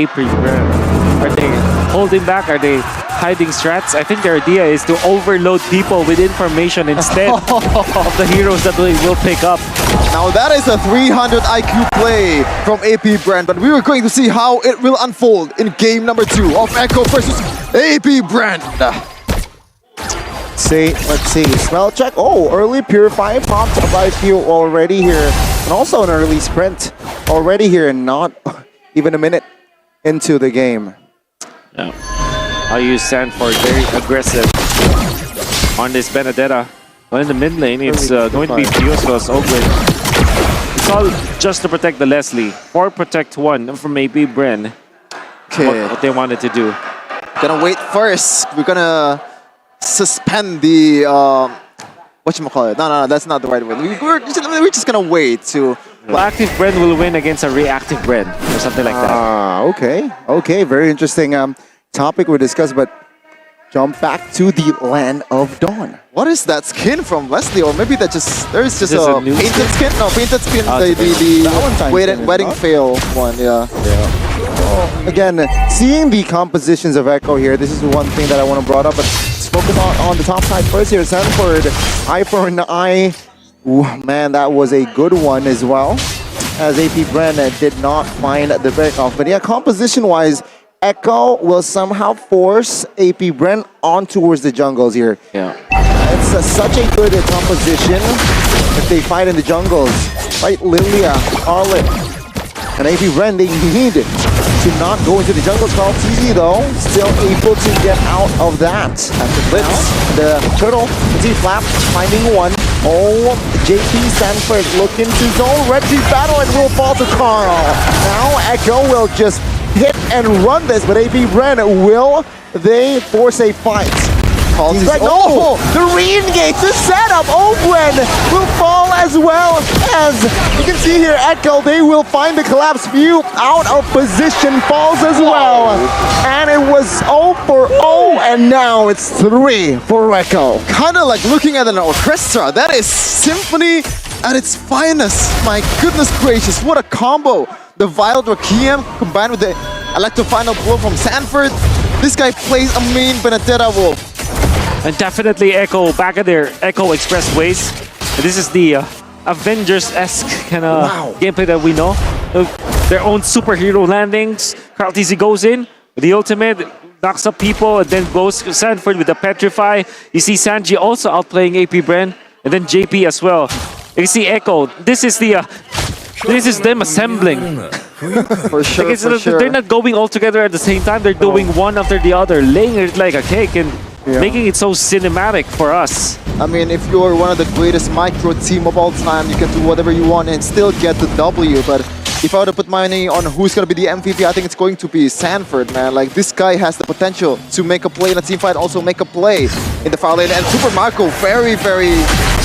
AP Bren? Are they holding back? Are they hiding strats? I think their idea is to overload people with information instead of the heroes that they will pick up. Now that is a 300 IQ play from AP Bren, but we were going to see how it will unfold in game number 2 of Echo versus AP Bren. Let's see. Smell check. Oh, early Purify popped by Q already here. And also an early sprint already here, and not even a minute into the game. Yeah. I'll use Sanford, very aggressive on this Benedetta. Well, in the mid lane, it's going to be Fuse versus Ogwen. It's all just to protect the Leslie. 4 protect 1 from AP Bren. Okay. What they wanted to do. Gonna wait first. We're gonna suspend the whatchamacallit. No, that's not the right word. We're just gonna wait to. Well, active Bren will win against a reactive Bren or something like that. Okay. Very interesting topic we discussed, but jump back to the Land of Dawn. What is that skin from Leslie? Or maybe that there's just a new painted skin? No, painted skin. Valentine's wedding fail one. Yeah. Again, seeing the compositions of Echo here, this is one thing that I want to brought up, but let's focus on the top side first here. Sanford, eye for an eye. Ooh, man, that was a good one as well, as AP Bren did not find the break off. But yeah, composition-wise, Echo will somehow force AP Bren on towards the jungles here. Yeah. It's such a good composition if they fight in the jungles. Right, Lilia, Arlet, and AP Bren, they need to not go into the jungle. Carl TZ though, still able to get out of that. At the blitz, the turtle, Z Flap, finding one. Oh, JP Sanford looking to zone, red team battle, and will fall to Carl. Now Echo will just hit and run this, but AP Bren, will they force a fight? Right, no! The re-engage, the setup, Ogwen will fall as well as, you can see here, Echo, they will find the collapse view, out of position, falls as well. And it was 0 for 0, and now it's 3 for Echo. Kind of like looking at an orchestra. That is symphony at its finest. My goodness gracious, what a combo. The Violet Requiem combined with the Electro Final Blow from Sanford. This guy plays a main Benedetta Wolf. And definitely Echo back at their Echo Express ways. And this is the Avengers-esque kind of gameplay that we know. Their own superhero landings. Carl TZ goes in with the ultimate, knocks up people, and then goes Sanford with the Petrify. You see Sanji also outplaying AP Bren, and then JP as well. You see Echo. This is them assembling. For sure, They're not going all together at the same time. They're doing one after the other, laying it like a cake and making it so cinematic for us. I mean, if you're one of the greatest micro team of all time, you can do whatever you want and still get the W. But if I were to put money on who's going to be the MVP, I think it's going to be Sanford, man. Like, this guy has the potential to make a play in a team fight, also make a play in the foul lane. And Super Marco, very, very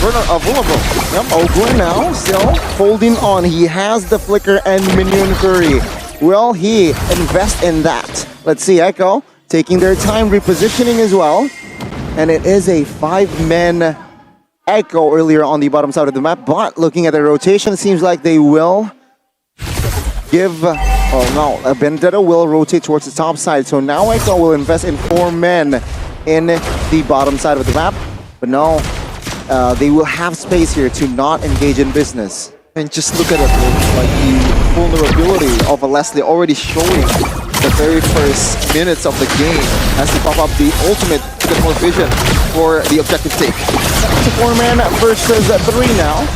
vulnerable. Yep, Ogwen now still holding on. He has the flicker and minion curry. Will he invest in that? Let's see, Echo taking their time repositioning as well. And it is a 5-man Echo earlier on the bottom side of the map. But looking at the rotation, seems like they will give... Oh no, Benedetta will rotate towards the top side. So now Echo will invest in 4 men in the bottom side of the map. But no, they will have space here to not engage in business. And just look at it, like the vulnerability of a Leslie already showing the very first minutes of the game as they pop up the ultimate to get more vision for the objective take. It's a 4-man versus 3 now.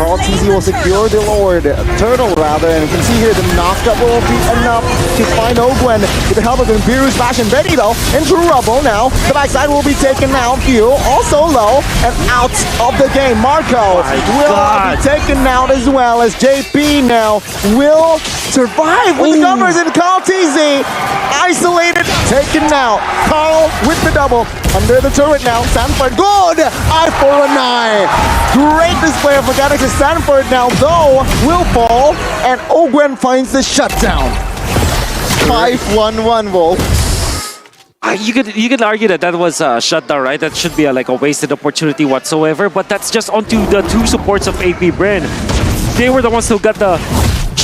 Carl TZ will secure the Lord, Turtle rather, and you can see here the knockup will be enough to find Ogwen with the help of Imperu's Bash, and Betty though in trouble now. The backside will be taken now. View also low and out of the game. Marco will be taken out as well as JP now will survive with the covers, and Carl TZ isolated, taken out. Carl with the double under the turret now. Sanford, good! Eye for an eye. Great display of mechanics as Sanford now, though, will fall, and Ogwen finds the shutdown. 5-1-1, Wolf. You could argue that was a shutdown, right? That should be like a wasted opportunity whatsoever, but that's just onto the 2 supports of AP Bren. They were the ones who got the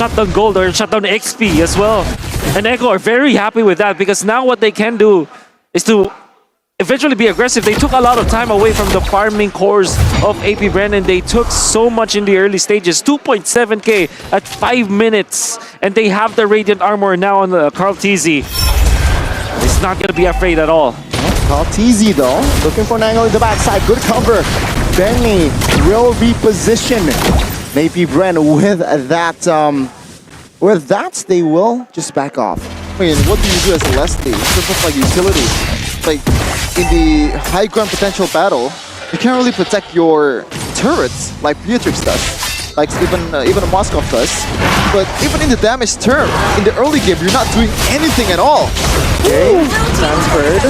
shutdown gold or shutdown XP as well. And Echo are very happy with that because now what they can do is to eventually be aggressive. They took a lot of time away from the farming cores of AP Bren and they took so much in the early stages. 2.7k at 5 minutes. And they have the Radiant Armor now on the Carl TZ. He's not going to be afraid at all. Carl TZ though, looking for an angle in the backside. Good cover. Benny will reposition. AP Bren with that, they will just back off. I mean, what do you do as a Leslie in terms of like utility? Like in the high ground potential battle, you can't really protect your turrets like Beatrix does, like even a Moskov does. But even in the damage term, in the early game, you're not doing anything at all. Okay, transferred.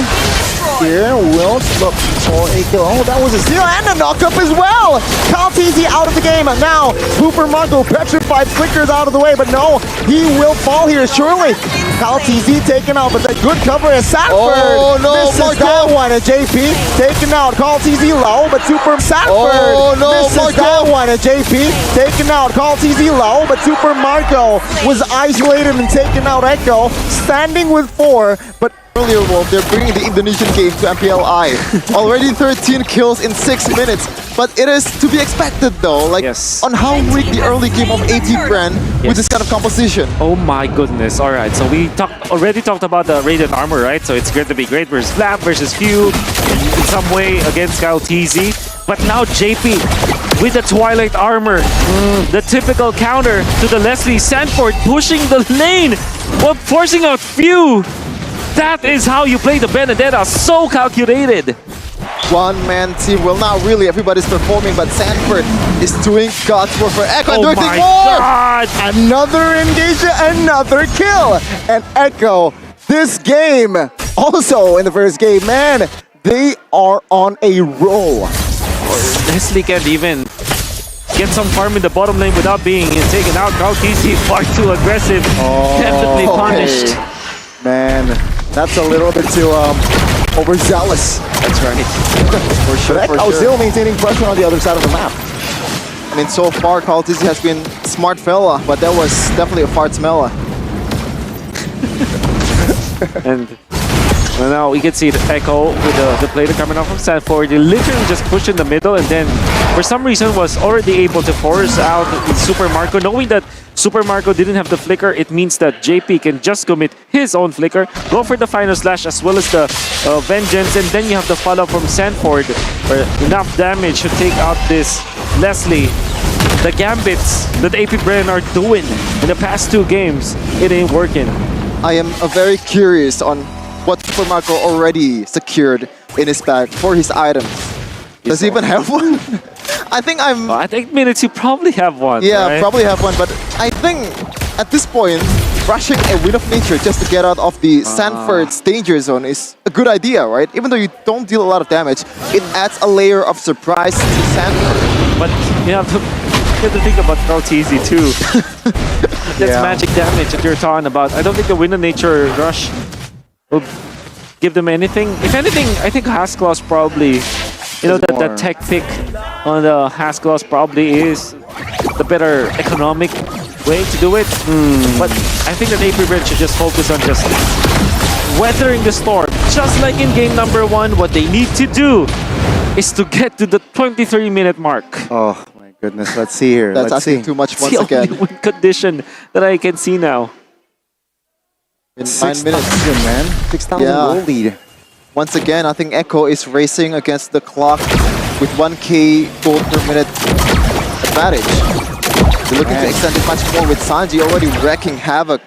Here, will look for a kill. Oh, that was a steal and a knock-up as well! Carl TZ out of the game. Now, Hooper Marco petrified, flickers out of the way, but no, he will fall here, surely. Carl TZ taken out, but that good cover is Sanford. Oh, no, misses that one. And JP taken out. Carl TZ low, but Super Sanford Oh, no, misses that one. And JP taken out. Carl TZ low, but Super Marco was isolated and taken out. Echo standing with 4, but Earlier, Wolf, they're bringing the Indonesian game to MPLI. Already 13 kills in 6 minutes. But it is to be expected though, like on how weak the early game of AT Bren with this kind of composition. Oh my goodness. Alright, so we already talked about the Radiant Armor, right? So it's going to be great versus Flap versus Hugh in some way against Kyle TZ. But now JP with the Twilight Armor, the typical counter to the Leslie. Sanford pushing the lane while forcing out Few. That is how you play the Benedetta, so calculated. One-man team, well not really, everybody's performing, but Sanford is doing God's work for Echo. Oh my God! Another engagement, another kill! And Echo, this game, also in the first game, man, they are on a roll. Leslie can't even get some farm in the bottom lane without being taken out. Carl TZ far too aggressive, definitely punished. Man, that's a little bit too overzealous. That's right. For sure, but Echo still maintaining pressure on the other side of the map. I mean, so far, Carl TZ has been smart fella, but that was definitely a fart smella. And now we can see the Echo with the player coming off from Sanford. He literally just pushed in the middle and then for some reason was already able to force out Super Marco. Knowing that Super Marco didn't have the flicker, it means that JP can just commit his own flicker, go for the final slash as well as the vengeance, and then you have the follow from Sanford for enough damage to take out this Leslie. The gambits that AP Bren are doing in the past 2 games, it ain't working. I am very curious on what Super Marco already secured in his bag for his items. Does he even have one? I think minutes you probably have one. Yeah, right? probably have one, but I think at this point, rushing a Wind of Nature just to get out of the Sanford's danger zone is a good idea, right? Even though you don't deal a lot of damage, it adds a layer of surprise to Sanford. But you have to think about Carl TZ too. That's magic damage that you're talking about. I don't think the Wind of Nature rush will give them anything. If anything, I think Haskell's probably, you know, the tech pick on the Haskell's probably is the better economic way to do it. But I think that AP Bren should just focus on just weathering the storm. Just like in game number 1, what they need to do is to get to the 23-minute mark. Oh my goodness, let's see here. That's asking too much once again. The only win condition that I can see now. In 9 minutes. Man. 6,000 goal lead. Once again, I think Echo is racing against the clock with 1k gold per minute advantage. They're looking to extend it much more with Sanji already wreaking havoc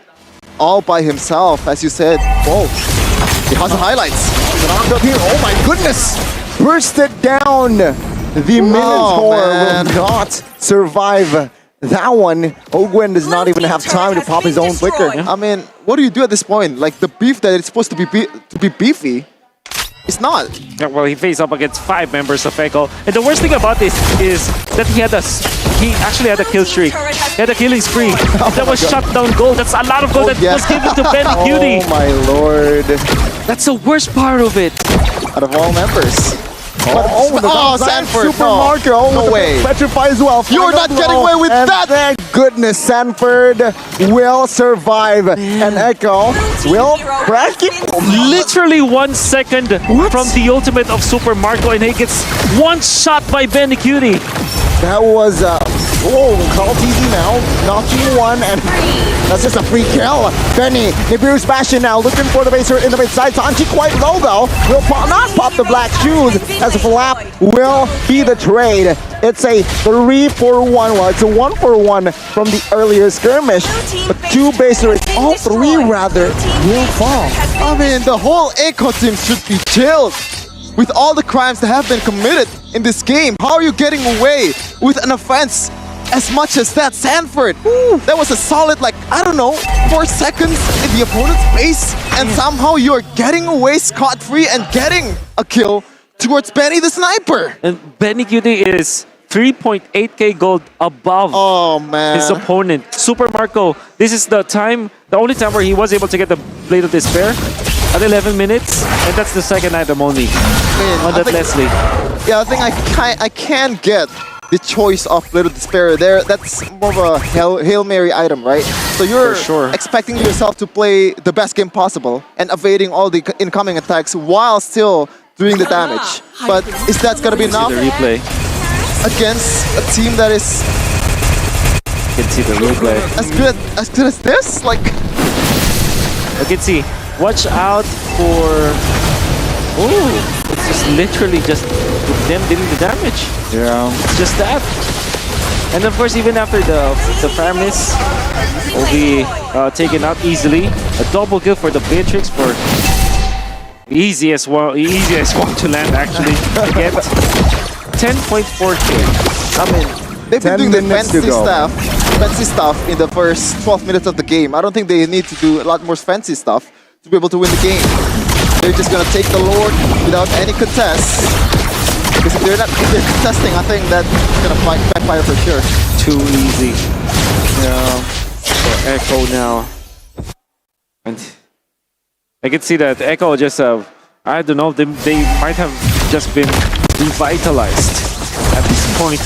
all by himself, as you said. Whoa, he has the highlights. Up here. Oh my goodness! Bursted down! The Minotaur will not survive that one. Ogwen does not even have time to pop his own flicker. I mean, what do you do at this point? Like, the beef that it's supposed to be beefy, it's not. Yeah, well, he faced up against 5 members of Echo. And the worst thing about this is that he actually had a kill streak. He had a killing spree. That was shut down gold. That's a lot of gold that was given to Ben Cutie. Oh my lord. That's the worst part of it. Out of all members. But the top side, Sanford, Super no. Marco. No with the way. Petrify as well. You're Final not getting blow. away with And that. Thank goodness Sanford will survive. And Echo will crack it. Literally 1 second from the ultimate of Super Marco, and he gets one shot by Benny Cutie. That was Carl TZ now knocking one, and that's just a free kill. Benny, Nibiru's bashing now, looking for the baser in the mid side. Sanchi quite low though. Will not pop the black shoes as a flap will be the trade. It's a 3-for-1. Well, it's a 1-for-1 from the earlier skirmish, but two basers, all three rather, will fall. I mean, the whole Echo team should be chilled. With all the crimes that have been committed in this game, how are you getting away with an offense as much as that, Sanford? That was a solid, like, I don't know, 4 seconds in the opponent's base, and somehow you're getting away scot-free and getting a kill towards Benny the Sniper. And Benny Cutie is 3.8k gold above Oh, man. his opponent. Super Marco, this is the only time where he was able to get the Blade of Despair at 11 minutes, and that's the second item only on that Leslie. Yeah, I think I can get the choice of Little Despair there. That's more of a Hail Mary item, right? So you're For sure. expecting yourself to play the best game possible and evading all the incoming attacks while still doing the damage. But is that gonna be enough The replay. against a team that is You can see the replay. as good as this? Like, You can see. Watch out for. Oh, it's just literally just them dealing the damage. Yeah. It's just that. And of course, even after the premise will be taken out easily. A double kill for the Beatrix for easiest one to land actually. To get 10.4k. I mean, they've been 10 doing the minutes fancy to go. stuff in the first 12 minutes of the game. I don't think they need to do a lot more fancy stuff to be able to win the game. They're just gonna take the Lord without any contest. Because if they're contesting, I think that's gonna backfire for sure. Too easy. Yeah. For Echo now. And I can see that Echo just, I don't know, they might have just been revitalized at this point.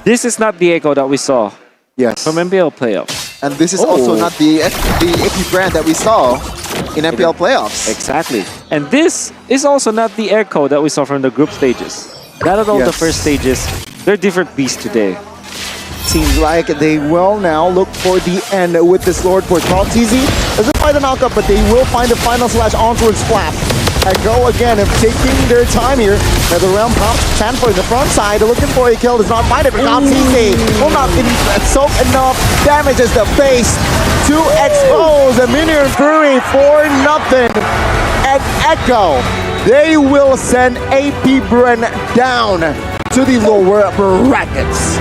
This is not the Echo that we saw Yes. from MPL playoffs. And this is also not the AP brand that we saw in MPL playoffs. Exactly. And this is also not the Echo that we saw from the group stages. Not at all the Yes. first stages. They're different beasts today. Seems like they will now look for the end with this Lord for Carl TZ. Doesn't find the knockup, but they will find the final slash onwards flap. Echo again of taking their time here. Now the realm pops Sanford in the front side, looking for a kill. Does not find it, but Carl TZ will not soak enough damage as the face to expose a minion Fury for nothing. And Echo, they will send AP Bren down to the lower brackets.